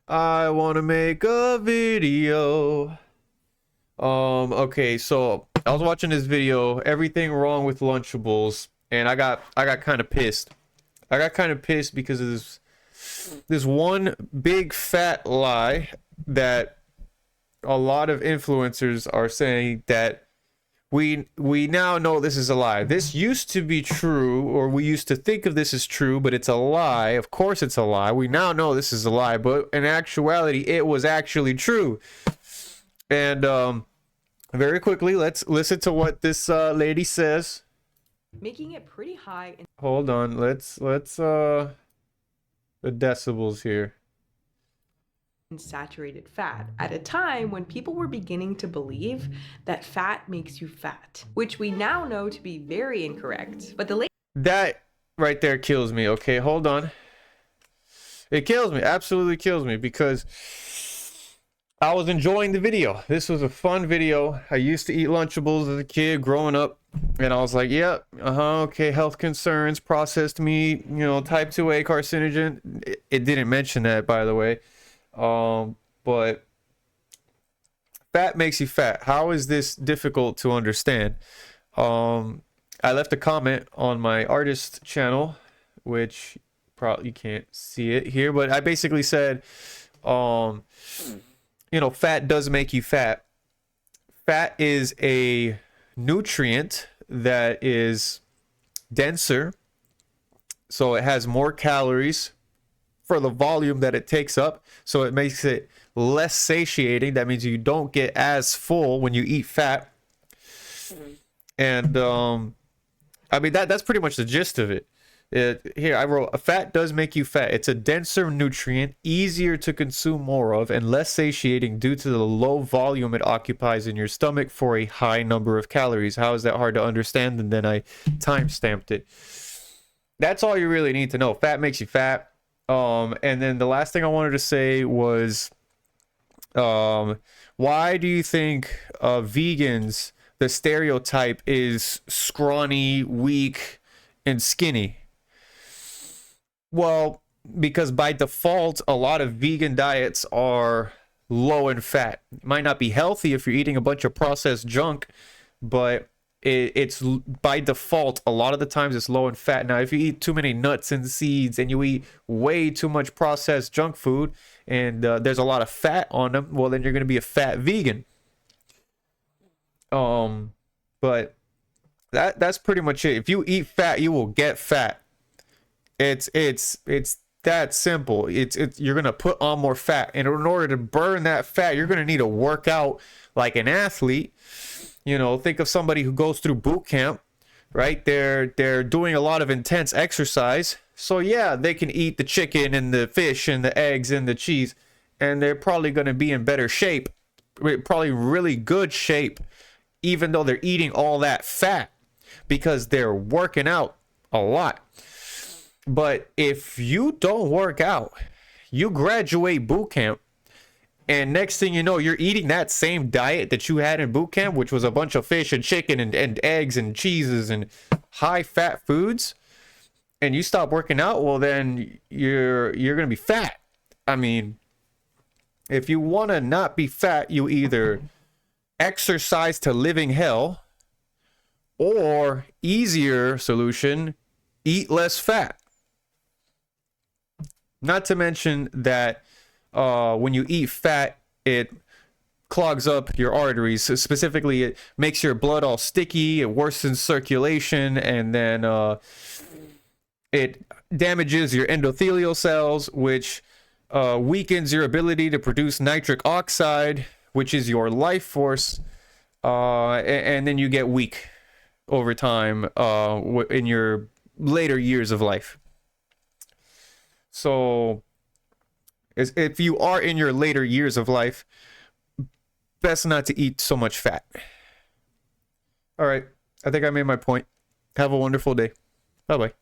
I want to make a video. Okay, so I was watching this video, everything wrong with Lunchables, and I got kind of pissed. I got kind of pissed because of this one big fat lie that a lot of influencers are saying that we now know this is a lie. This used to be true, or we used to think of this as true, but it's a lie. Of course it's a lie. We now know this is a lie, but in actuality it was actually true. And very quickly, let's listen to what this lady says. Making it pretty high in Hold on. Let's the decibels here. saturated fat at a time when people were beginning to believe that fat makes you fat, which we now know to be very incorrect. But the That right there kills me. Okay, hold on. It kills me. Absolutely kills me because I was enjoying the video. This was a fun video. I used to eat Lunchables as a kid growing up, and I was like, yep, okay, health concerns, processed meat, you know, type 2A carcinogen. It didn't mention that, by the way. But fat makes you fat. How is this difficult to understand? I left a comment on my artist channel, which probably you can't see it here, but I basically said, you know, fat does make you fat. Fat is a nutrient that is denser, so it has more calories for the volume that it takes up, so it makes it less satiating. That means you don't get as full when you eat fat. And I mean that's pretty much the gist of it. Here I wrote, a fat does make you fat. It's a denser nutrient, easier to consume more of, and less satiating due to the low volume it occupies in your stomach for a high number of calories. How is that hard to understand? And then I time-stamped it. That's all you really need to know. Fat makes you fat. And then the last thing I wanted to say was, why do you think vegans, the stereotype is scrawny, weak, and skinny? Well, because by default, a lot of vegan diets are low in fat. It might not be healthy if you're eating a bunch of processed junk, but it's by default, a lot of the times it's low in fat. Now, if you eat too many nuts and seeds and you eat way too much processed junk food and there's a lot of fat on them, well, then you're going to be a fat vegan. But that's pretty much it. If you eat fat, you will get fat. It's that simple. It's you're gonna put on more fat, and in order to burn that fat, you're gonna need to work out like an athlete. You know, think of somebody who goes through boot camp, right? They're doing a lot of intense exercise. So yeah, they can eat the chicken and the fish and the eggs and the cheese, and they're probably gonna be in better shape, probably really good shape, even though they're eating all that fat because they're working out a lot. But if you don't work out, you graduate boot camp, and next thing you know, you're eating that same diet that you had in boot camp, which was a bunch of fish and chicken and eggs and cheeses and high fat foods, and you stop working out, well then you're gonna be fat. I mean, if you want to not be fat, you either exercise to living hell, or easier solution, eat less fat. Not to mention that when you eat fat, it clogs up your arteries. So specifically, it makes your blood all sticky, it worsens circulation, and then it damages your endothelial cells, which weakens your ability to produce nitric oxide, which is your life force, and then you get weak over time in your later years of life. So if you are in your later years of life, best not to eat so much fat. All right, I think I made my point. Have a wonderful day. Bye-bye.